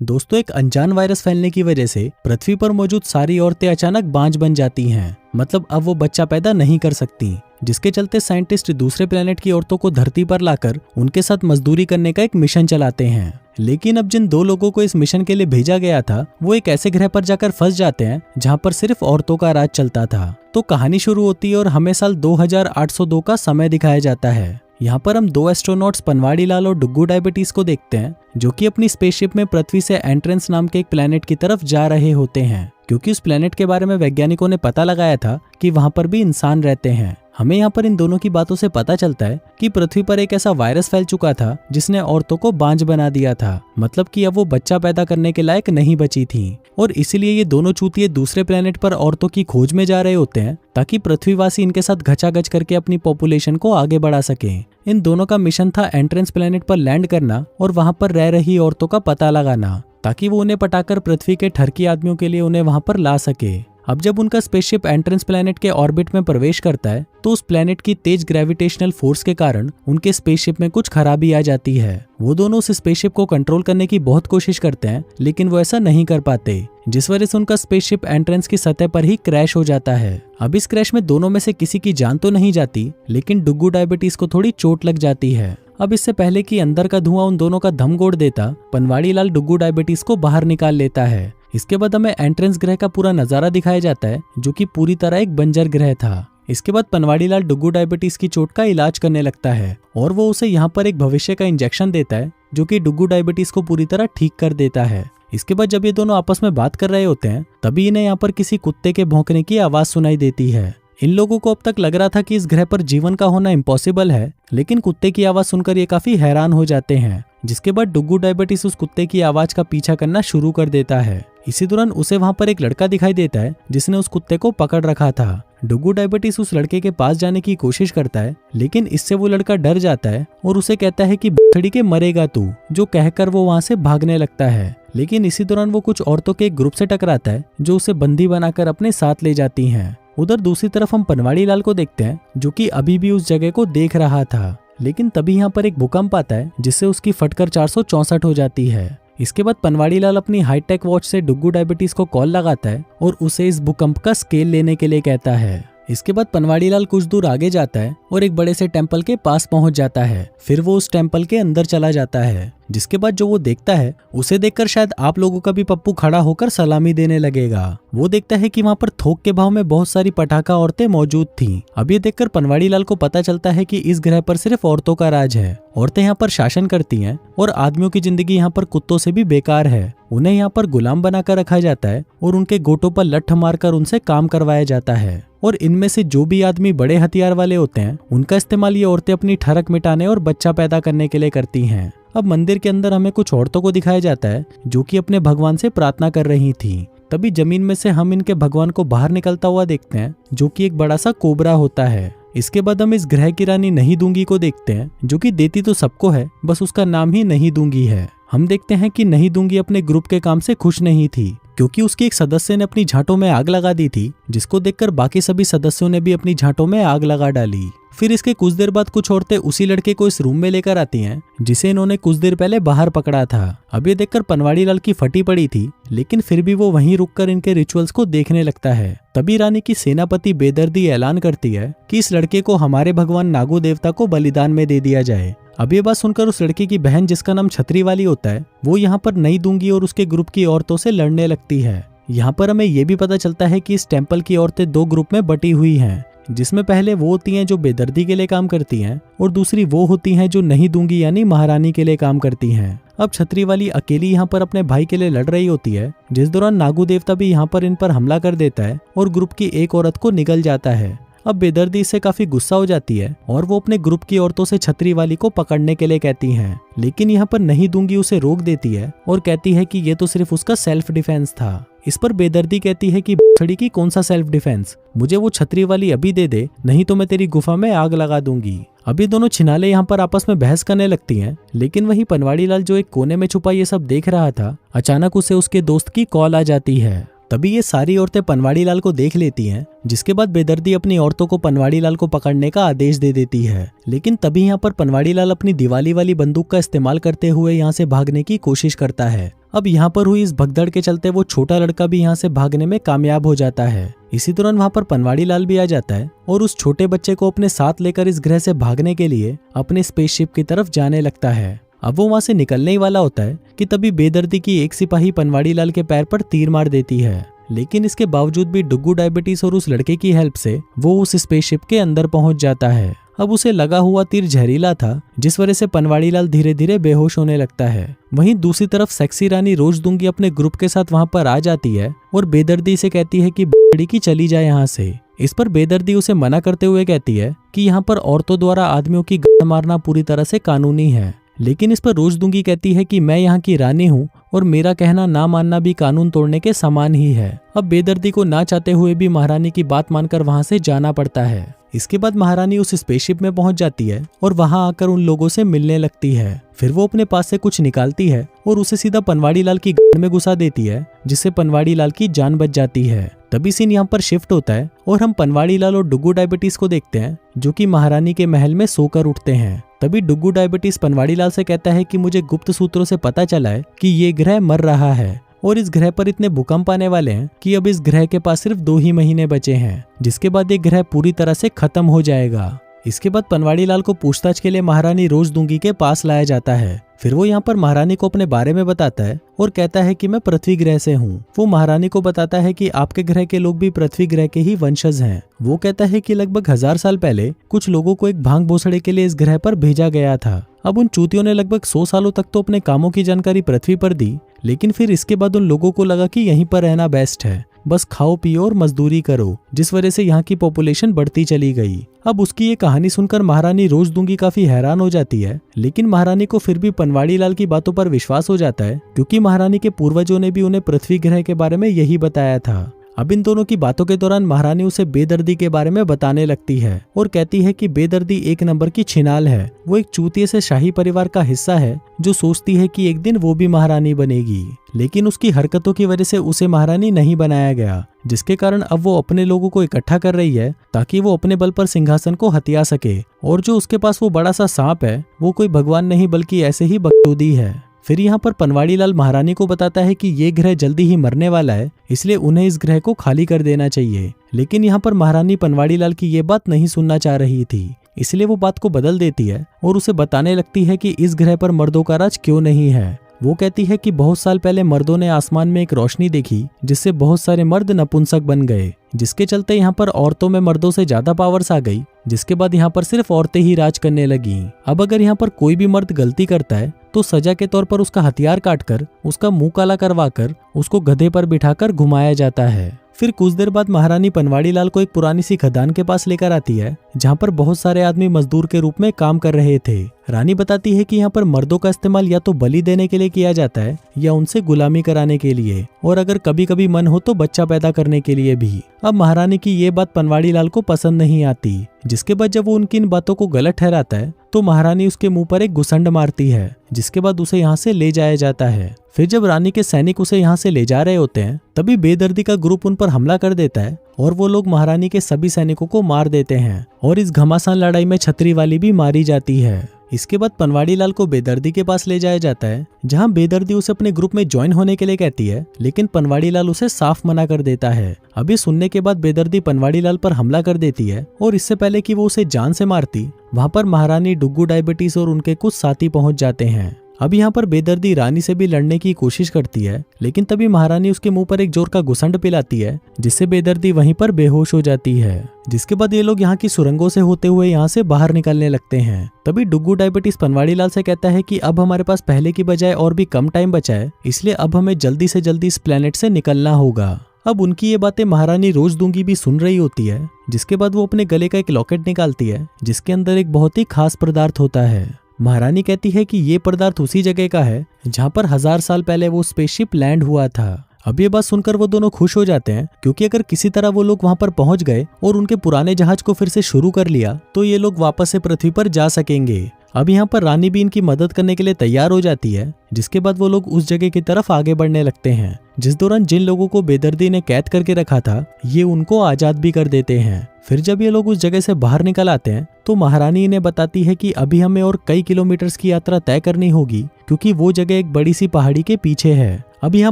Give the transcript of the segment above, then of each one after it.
दोस्तों, एक अनजान वायरस फैलने की वजह से पृथ्वी पर मौजूद सारी औरतें अचानक बांझ बन जाती हैं। मतलब अब वो बच्चा पैदा नहीं कर सकती, जिसके चलते साइंटिस्ट दूसरे प्लेनेट की औरतों को धरती पर लाकर उनके साथ मजदूरी करने का एक मिशन चलाते हैं। लेकिन अब जिन 2 लोगों को इस मिशन के लिए भेजा गया था, वो एक ऐसे ग्रह पर जाकर फंस जाते हैं जहाँ पर सिर्फ औरतों का राज चलता था। तो कहानी शुरू होती है और हमें साल 2802 का समय दिखाया जाता है। यहाँ पर हम 2 एस्ट्रोनॉट्स पनवाड़ी लाल और डुग्गू डायबिटीज को देखते हैं, जो कि अपनी स्पेसशिप में पृथ्वी से एंट्रेंस नाम के एक प्लेनेट की तरफ जा रहे होते हैं, क्योंकि उस प्लेनेट के बारे में वैज्ञानिकों ने पता लगाया था कि वहां पर भी इंसान रहते हैं। हमें यहाँ पर इन दोनों की बातों से पता चलता है कि पृथ्वी पर एक ऐसा वायरस फैल चुका था जिसने औरतों को बांझ बना दिया था। मतलब कि अब वो बच्चा पैदा करने के लायक नहीं बची थी, और इसीलिए ये दोनों चूतिए दूसरे प्लेनेट पर औरतों की खोज में जा रहे होते हैं ताकि पृथ्वीवासी इनके साथ घचाघच करके अपनी पॉपुलेशन को आगे बढ़ा सके। इन दोनों का मिशन था एंट्रेंस प्लेनेट पर लैंड करना और वहां पर रह रही औरतों का पता लगाना, ताकि वो उन्हें पटाकर पृथ्वी के ठरकी आदमियों के लिए उन्हें वहां पर ला सके। अब जब उनका स्पेसशिप एंट्रेंस प्लेनेट के ऑर्बिट में प्रवेश करता है, तो उस प्लेनेट की तेज ग्रेविटेशनल फोर्स के कारण उनके स्पेसशिप में कुछ खराबी आ जाती है। वो दोनों उस स्पेसशिप को कंट्रोल करने की बहुत कोशिश करते हैं, लेकिन वो ऐसा नहीं कर पाते, जिस वजह से उनका स्पेसशिप एंट्रेंस की सतह पर ही क्रैश हो जाता है। अब इस क्रैश में दोनों में से किसी की जान तो नहीं जाती, लेकिन डुग्गू डायबिटीज को थोड़ी चोट लग जाती है। अब इससे पहले कि अंदर का धुआं उन दोनों का दम गोड़ देता, पनवाड़ी लाल डुग्गू डायबिटीज को बाहर निकाल लेता है। इसके बाद हमें एंट्रेंस ग्रह का पूरा नजारा दिखाया जाता है, जो कि पूरी तरह एक बंजर ग्रह था। इसके बाद पनवाड़ी लाल डुग्गू डायबिटीज की चोट का इलाज करने लगता है, और वो उसे यहाँ पर एक भविष्य का इंजेक्शन देता है, जो कि डुग्गू डायबिटीज को पूरी तरह ठीक कर देता है। इसके बाद जब ये दोनों आपस में बात कर रहे होते हैं, तभी इन्हें यहाँ पर किसी कुत्ते के भौंकने की आवाज सुनाई देती है। इन लोगों को अब तक लग रहा था कि इस ग्रह पर जीवन का होना इम्पॉसिबल है, लेकिन कुत्ते की आवाज सुनकर ये काफी हैरान हो जाते हैं। जिसके बाद डुग्गू डायबिटीज उस कुत्ते की आवाज का पीछा करना शुरू कर देता है। इसी दौरान उसे वहां पर एक लड़का दिखाई देता है जिसने उस कुत्ते को पकड़ रखा था। डुग्गू डायबिटीज उस लड़के के पास जाने की कोशिश करता है, लेकिन इससे वो लड़का डर जाता है और उसे कहता है कि बछड़ी के मरेगा तू, जो कहकर वो वहां से भागने लगता है। लेकिन इसी दौरान वो कुछ औरतों के एक ग्रुप से टकराता है, जो उसे बंदी बनाकर अपने साथ ले जाती हैं। उधर दूसरी तरफ हम पनवाड़ी लाल को देखते हैं, जो कि अभी भी उस जगह को देख रहा था। लेकिन तभी यहाँ पर एक भूकंप आता है, जिससे उसकी फटकर 464 हो जाती है। इसके बाद पनवाड़ी लाल अपनी हाईटेक वॉच से डुग्गू डायबिटीज को कॉल लगाता है और उसे इस भूकंप का स्केल लेने के लिए कहता है। इसके बाद पनवाड़ी लाल कुछ दूर आगे जाता है और एक बड़े से टेम्पल के पास पहुंच जाता है। फिर वो उस टेम्पल के अंदर चला जाता है, जिसके बाद जो वो देखता है उसे देखकर शायद आप लोगों का भी पप्पू खड़ा होकर सलामी देने लगेगा। वो देखता है कि वहाँ पर थोक के भाव में बहुत सारी पटाखा औरतें मौजूद थीं। अब ये देखकर पनवाड़ी लाल को पता चलता है कि इस ग्रह पर सिर्फ औरतों का राज है। औरतें यहाँ पर शासन करती हैं और आदमियों की जिंदगी यहाँ पर कुत्तों से भी बेकार है। उन्हें यहाँ पर गुलाम बनाकर रखा जाता है और उनके गोटों पर लठ मारकर उनसे काम करवाया जाता है। और इनमें से जो भी आदमी बड़े हथियार वाले होते हैं, उनका इस्तेमाल ये औरतें अपनी ठरक मिटाने और बच्चा पैदा करने के लिए करती हैं। अब मंदिर के अंदर हमें कुछ औरतों को दिखाया जाता है, जो कि अपने भगवान से प्रार्थना कर रही थी। तभी जमीन में से हम इनके भगवान को बाहर निकलता हुआ देखते हैं, जो कि एक बड़ा सा कोबरा होता है। इसके बाद हम इस ग्रह की रानी नहीं दूंगी को देखते हैं, जो कि देती तो सबको है, बस उसका नाम ही नहीं दूंगी है। हम देखते हैं कि नहीं दूंगी अपने ग्रुप के काम से खुश नहीं थी, क्योंकि उसकी एक सदस्य ने अपनी झांटों में आग लगा दी थी, जिसको देखकर बाकी सभी सदस्यों ने भी अपनी झांटों में आग लगा डाली। फिर इसके कुछ देर बाद कुछ औरतें उसी लड़के को इस रूम में लेकर आती हैं, जिसे इन्होंने कुछ देर पहले बाहर पकड़ा था। अब ये देखकर पनवाड़ी लाल की फटी पड़ी थी, लेकिन फिर भी वो वहीं रुककर इनके रिचुअल्स को देखने लगता है। तभी रानी की सेनापति बेदर्दी ऐलान करती है कि इस लड़के को हमारे भगवान नागू देवता को बलिदान में दे दिया जाए। अब ये बात सुनकर उस लड़के की बहन, जिसका नाम छतरी वाली होता है, वो यहाँ पर नहीं दूंगी और उसके ग्रुप की औरतों से लड़ने लगती है। यहाँ पर हमें ये भी पता चलता है कि इस टेम्पल की औरतें 2 ग्रुप में बटी हुई हैं, जिसमें पहले वो होती हैं जो बेदर्दी के लिए काम करती हैं और दूसरी वो होती हैं जो नहीं दूंगी यानी महारानी के लिए काम करती हैं। अब छतरी वाली अकेली यहाँ पर अपने भाई के लिए लड़ रही होती है, जिस दौरान नागू देवता भी यहाँ पर इन पर हमला कर देता है और ग्रुप की एक औरत को निगल जाता है। अब बेदर्दी इससे काफी गुस्सा हो जाती है और वो अपने ग्रुप की औरतों से छतरी वाली को पकड़ने के लिए कहती हैं, लेकिन यहाँ पर नहीं दूंगी उसे रोक देती है और कहती है कि ये तो सिर्फ उसका सेल्फ डिफेंस था। इस पर बेदर्दी कहती है कि छड़ी की कौन सा सेल्फ डिफेंस, मुझे वो छतरी वाली अभी दे दे, नहीं तो मैं तेरी गुफा में आग लगा दूंगी। अभी दोनों छिनाले यहाँ पर आपस में बहस करने लगती हैं, लेकिन वही पनवाड़ी लाल जो एक कोने में छुपा ये सब देख रहा था, अचानक उसे उसके दोस्त की कॉल आ जाती है। तभी ये सारी औरतें पनवाड़ी लाल को देख लेती हैं, जिसके बाद बेदर्दी अपनी औरतों को पनवाड़ी लाल को पकड़ने का आदेश दे देती है। लेकिन तभी यहाँ पर पनवाड़ी लाल अपनी दिवाली वाली बंदूक का इस्तेमाल करते हुए यहाँ से भागने की कोशिश करता है। अब यहाँ पर हुई इस भगदड़ के चलते वो छोटा लड़का भी यहाँ से भागने में कामयाब हो जाता है। इसी दौरान वहाँ पर पनवाड़ी लाल भी आ जाता है और उस छोटे बच्चे को अपने साथ लेकर इस ग्रह से भागने के लिए अपने स्पेसशिप की तरफ जाने लगता है। अब वो वहाँ से निकलने ही वाला होता है कि तभी बेदर्दी की एक सिपाही पनवाड़ी लाल के पैर पर तीर मार देती है। लेकिन इसके बावजूद भी डुग्गू डायबिटीज और उस लड़के की हेल्प से वो उस स्पेसशिप के अंदर पहुंच जाता है। अब उसे लगा हुआ तीर जहरीला था, जिस वजह से पनवाड़ी लाल धीरे धीरे बेहोश होने लगता है। वहीं दूसरी तरफ सेक्सी रानी रोज दूंगी अपने ग्रुप के साथ वहां पर आ जाती है और बेदर्दी से कहती है कि बड़ी की चली जाए यहाँ से। इस पर बेदर्दी उसे मना करते हुए कहती है कि यहाँ पर औरतों द्वारा आदमियों की गांड मारना पूरी तरह से कानूनी है। लेकिन इस पर रोज दूंगी कहती है कि मैं यहाँ की रानी हूँ और मेरा कहना ना मानना भी कानून तोड़ने के समान ही है। अब बेदर्दी को ना चाहते हुए भी महारानी की बात मानकर वहां से जाना पड़ता है। इसके बाद महारानी उस स्पेसशिप में पहुंच जाती है और वहां आकर उन लोगों से मिलने लगती है। फिर वो अपने पास से कुछ निकालती है और उसे सीधा पनवाड़ी लाल की गांड में घुसा देती है, जिससे पनवाड़ी लाल की जान बच जाती है। तभी सीन यहाँ पर शिफ्ट होता है और हम पनवाड़ी लाल और डुग्गू डायबिटीज को देखते हैं, जो कि महारानी के महल में सोकर उठते हैं। तभी डुग्गू डायबिटीज पनवाड़ी लाल से कहता है कि मुझे गुप्त सूत्रों से पता चला है कि ये ग्रह मर रहा है और इस ग्रह पर इतने भूकंप आने वाले हैं कि अब इस ग्रह के पास सिर्फ 2 ही महीने बचे हैं, जिसके बाद ये ग्रह पूरी तरह से खत्म हो जाएगा। इसके बाद पनवाड़ी लाल को पूछताछ के लिए महारानी रोज दूंगी के पास लाया जाता है। फिर वो यहाँ पर महारानी को अपने बारे में बताता है और कहता है कि मैं पृथ्वी ग्रह से हूँ। वो महारानी को बताता है कि आपके ग्रह के लोग भी पृथ्वी ग्रह के ही वंशज हैं। वो कहता है कि लगभग 1000 साल पहले कुछ लोगों को एक भांग भोसड़े के लिए इस ग्रह पर भेजा गया था। अब उन चूतियों ने लगभग 100 सालों तक तो अपने कामों की जानकारी पृथ्वी पर दी, लेकिन फिर इसके बाद उन लोगों को लगा कि यहीं पर रहना बेस्ट है, बस खाओ पियो और मजदूरी करो, जिस वजह से यहाँ की पॉपुलेशन बढ़ती चली गई। अब उसकी ये कहानी सुनकर महारानी रोज दूंगी काफी हैरान हो जाती है, लेकिन महारानी को फिर भी पनवाड़ी लाल की बातों पर विश्वास हो जाता है, क्योंकि महारानी के पूर्वजों ने भी उन्हें पृथ्वी ग्रह के बारे में यही बताया था। अब इन दोनों की बातों के दौरान महारानी उसे बेदर्दी के बारे में बताने लगती है और कहती है कि बेदर्दी 1 नंबर की छिनाल है। वो एक चूतिए से शाही परिवार का हिस्सा है जो सोचती है कि एक दिन वो भी महारानी बनेगी, लेकिन उसकी हरकतों की वजह से उसे महारानी नहीं बनाया गया, जिसके कारण अब वो अपने लोगों को इकट्ठा कर रही है ताकि वो अपने बल पर सिंहासन को हथिया सके। और जो उसके पास वो बड़ा सा सांप है वो कोई भगवान नहीं बल्कि ऐसे ही बकचोदी है। फिर यहाँ पर पनवाड़ी लाल महारानी को बताता है कि ये ग्रह जल्दी ही मरने वाला है, इसलिए उन्हें इस ग्रह को खाली कर देना चाहिए। लेकिन यहाँ पर महारानी पनवाड़ी लाल की ये बात नहीं सुनना चाह रही थी, इसलिए वो बात को बदल देती है और उसे बताने लगती है कि इस ग्रह पर मर्दों का राज क्यों नहीं है। वो कहती है कि बहुत साल पहले मर्दों ने आसमान में एक रोशनी देखी जिससे बहुत सारे मर्द नपुंसक बन गए, जिसके चलते यहाँ पर औरतों में मर्दों से ज्यादा पावर्स आ गई, जिसके बाद यहाँ पर सिर्फ औरतें ही राज करने लगी। अब अगर यहाँ पर कोई भी मर्द गलती करता है तो सजा के तौर पर उसका हथियार काटकर उसका मुंह काला करवाकर उसको गधे पर बिठाकर घुमाया जाता है। फिर कुछ देर बाद महारानी पनवाड़ी लाल को एक पुरानी सी खदान के पास लेकर आती है, जहाँ पर बहुत सारे आदमी मजदूर के रूप में काम कर रहे थे। रानी बताती है कि यहाँ पर मर्दों का इस्तेमाल या तो बलि देने के लिए किया जाता है या उनसे गुलामी कराने के लिए, और अगर कभी कभी मन हो तो बच्चा पैदा करने के लिए भी। अब महारानी की ये बात पनवाड़ी लाल को पसंद नहीं आती, जिसके बाद जब वो उनकी इन बातों को गलत ठहराता है तो महारानी उसके मुंह पर एक घुसंड मारती है, जिसके बाद उसे यहाँ से ले जाया जाता है। फिर जब रानी के सैनिक उसे यहाँ से ले जा रहे होते हैं तभी बेदर्दी का ग्रुप उन पर हमला कर देता है और वो लोग महारानी के सभी सैनिकों को मार देते हैं और इस घमासान लड़ाई में छतरी वाली भी मारी जाती है। इसके बाद पनवाड़ी लाल को बेदर्दी के पास ले जाया जाता है, जहां बेदर्दी उसे अपने ग्रुप में ज्वाइन होने के लिए कहती है, लेकिन पनवाड़ी लाल उसे साफ मना कर देता है। अभी सुनने के बाद बेदर्दी पनवाड़ी लाल पर हमला कर देती है और इससे पहले कि वो उसे जान से मारती, वहां पर महारानी डुग्गू डायबिटीज और उनके कुछ साथी पहुंच जाते हैं। अब यहाँ पर बेदर्दी रानी से भी लड़ने की कोशिश करती है, लेकिन तभी महारानी उसके मुंह पर एक जोर का घुसंड पिलाती है, जिससे बेदर्दी वहीं पर बेहोश हो जाती है। जिसके बाद ये लोग यहाँ की सुरंगों से होते हुए यहाँ से बाहर निकलने लगते हैं। तभी डुग्गू डायबिटीज पनवाड़ी लाल से कहता है कि अब हमारे पास पहले की बजाय और भी कम टाइम बचा है, इसलिए अब हमें जल्दी से जल्दी इस प्लेनेट से निकलना होगा। अब उनकी ये बातें महारानी रोज दूंगी भी सुन रही होती है, जिसके बाद वो अपने गले का एक लॉकेट निकालती है, जिसके अंदर एक बहुत ही खास पदार्थ होता है। महारानी कहती है कि ये पदार्थ उसी जगह का है जहाँ पर 1000 साल पहले वो स्पेसशिप लैंड हुआ था। अब ये बात सुनकर वो दोनों खुश हो जाते हैं, क्योंकि अगर किसी तरह वो लोग वहां पर पहुंच गए और उनके पुराने जहाज को फिर से शुरू कर लिया तो ये लोग वापस से पृथ्वी पर जा सकेंगे। अब यहाँ पर रानी भी इनकी मदद करने के लिए तैयार हो जाती है, जिसके बाद वो लोग उस जगह की तरफ आगे बढ़ने लगते हैं जिस दौरान जिन लोगों को बेदर्दी ने कैद करके रखा था ये उनको आजाद भी कर देते हैं। फिर जब ये लोग उस जगह से बाहर निकल आते हैं तो महारानी इन्हें बताती है कि अभी हमें और कई किलोमीटर्स की यात्रा तय करनी होगी क्योंकि वो जगह एक बड़ी सी पहाड़ी के पीछे है। अब यहाँ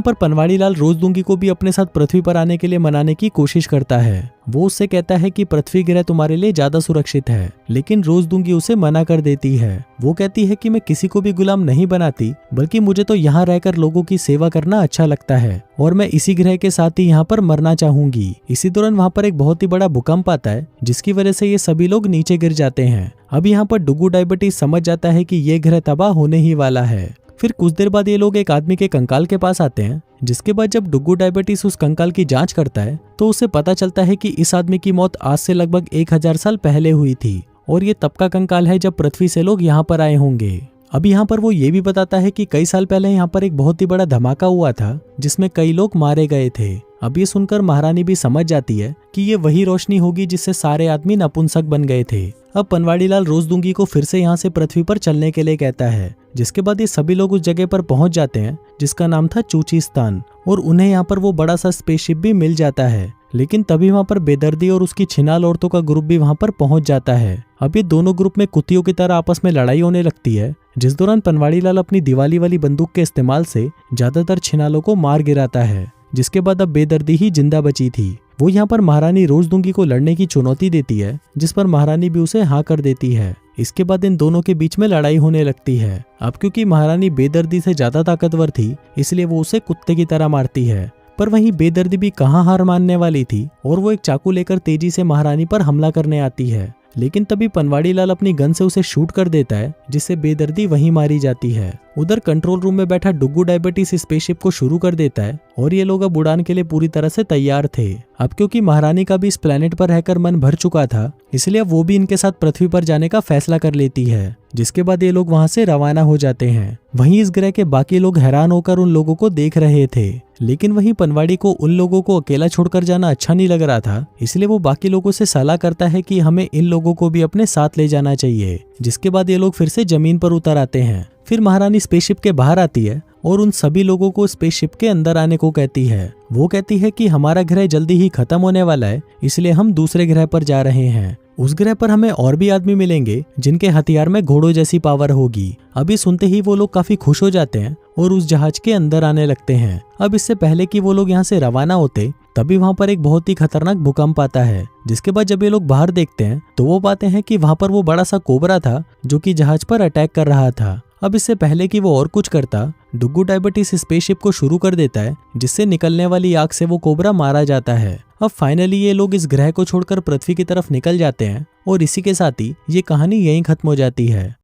पर पनवाड़ी लाल रोजदूंगी को भी अपने साथ पृथ्वी पर आने के लिए मनाने की कोशिश करता है। वो उससे कहता है कि पृथ्वी ग्रह तुम्हारे लिए ज्यादा सुरक्षित है, लेकिन रोजदूंगी उसे मना कर देती है। वो कहती है कि मैं किसी को भी गुलाम नहीं बनाती, बल्कि मुझे तो यहाँ रहकर लोगों की सेवा करना अच्छा लगता है और मैं इसी ग्रह के साथ ही यहाँ पर मरना चाहूंगी। इसी दौरान वहाँ पर एक बहुत ही बड़ा भूकंप आता है जिसकी वजह से ये सभी लोग नीचे गिर जाते हैं। अब यहाँ पर डुगू डायबिटीज समझ जाता है कि ये ग्रह तबाह होने ही वाला है। फिर कुछ देर बाद ये लोग एक आदमी के कंकाल के पास आते हैं, जिसके बाद जब डुगू डायबिटीज उस कंकाल की जांच करता है तो उसे पता चलता है कि इस आदमी की मौत आज से लगभग 1000 साल पहले हुई थी और ये तब का कंकाल है जब पृथ्वी से लोग यहाँ पर आए होंगे। अब यहाँ पर वो ये भी बताता है कि कई साल पहले यहाँ पर एक बहुत ही बड़ा धमाका हुआ था जिसमें कई लोग मारे गए थे। अब ये सुनकर महारानी भी समझ जाती है कि ये वही रोशनी होगी जिससे सारे आदमी नपुंसक बन गए थे। अब पनवाड़ी लाल रोजदूंगी को फिर से यहाँ से पृथ्वी पर चलने के लिए कहता है, जिसके बाद ये सभी लोग उस जगह पर पहुंच जाते हैं जिसका नाम था चूचीस्तान और उन्हें यहाँ पर वो बड़ा सा स्पेसशिप भी मिल जाता है। लेकिन तभी वहाँ पर बेदर्दी और उसकी छिनाल औरतों का ग्रुप भी वहाँ पर पहुंच जाता है। अब ये दोनों ग्रुप में कुत्तियों की तरह आपस में लड़ाई होने लगती है, जिस दौरान पनवाड़ी लाल अपनी दिवाली वाली बंदूक के इस्तेमाल से ज्यादातर छिनालों को मार गिराता है, जिसके बाद अब बेदर्दी ही जिंदा बची थी। वो यहाँ पर महारानी रोजदूंगी को लड़ने की चुनौती देती है, जिस पर महारानी भी उसे हाँ कर देती है। इसके बाद इन दोनों के बीच में लड़ाई होने लगती है। अब क्योंकि महारानी बेदर्दी से ज्यादा ताकतवर थी इसलिए वो उसे कुत्ते की तरह मारती है, पर वहीं बेदर्दी भी कहाँ हार मानने वाली थी और वो एक चाकू लेकर तेजी से महारानी पर हमला करने आती है। लेकिन तभी पनवाड़ी लाल अपनी गन से उसे शूट कर देता है, जिससे बेदर्दी वहीं मारी जाती है। उधर कंट्रोल रूम में बैठा डुगू डायबिटीज स्पेसशिप को शुरू कर देता है और ये लोग अब उड़ान के लिए पूरी तरह से तैयार थे। अब क्योंकि महारानी का भी इस प्लेनेट पर रहकर मन भर चुका था इसलिए वो भी इनके साथ पृथ्वी पर जाने का फैसला कर लेती है, जिसके बाद ये लोग वहां से रवाना हो जाते हैं। वहीं इस ग्रह के बाकी लोग हैरान होकर उन लोगों को देख रहे थे, लेकिन वहीं पनवाड़ी को उन लोगों को अकेला छोड़कर जाना अच्छा नहीं लग रहा था, इसलिए वो बाकी लोगों से सलाह करता है कि हमें इन लोगों को भी अपने साथ ले जाना चाहिए। जिसके बाद ये लोग फिर से जमीन पर उतर आते हैं। फिर महारानी स्पेसशिप के बाहर आती है और उन सभी लोगों को स्पेसशिप के अंदर आने को कहती है। वो कहती है कि हमारा ग्रह जल्दी ही खत्म होने वाला है, इसलिए हम दूसरे ग्रह पर जा रहे हैं। उस ग्रह पर हमें और भी आदमी मिलेंगे जिनके हथियार में घोड़ों जैसी पावर होगी। अभी सुनते ही वो लोग काफी खुश हो जाते हैं और उस जहाज के अंदर आने लगते हैं। अब इससे पहले कि वो लोग यहाँ से रवाना होते तभी वहाँ पर एक बहुत ही खतरनाक भूकंप आता है, जिसके बाद जब ये लोग बाहर देखते हैं तो वो पाते हैं कि वहाँ पर वो बड़ा सा कोबरा था जो कि जहाज पर अटैक कर रहा था। अब इससे पहले कि वो और कुछ करता, डुगू डायबिटीज स्पेसशिप को शुरू कर देता है, जिससे निकलने वाली आग से वो कोबरा मारा जाता है। अब फाइनली ये लोग इस ग्रह को छोड़कर पृथ्वी की तरफ निकल जाते हैं और इसी के साथ ही ये कहानी यहीं खत्म हो जाती है।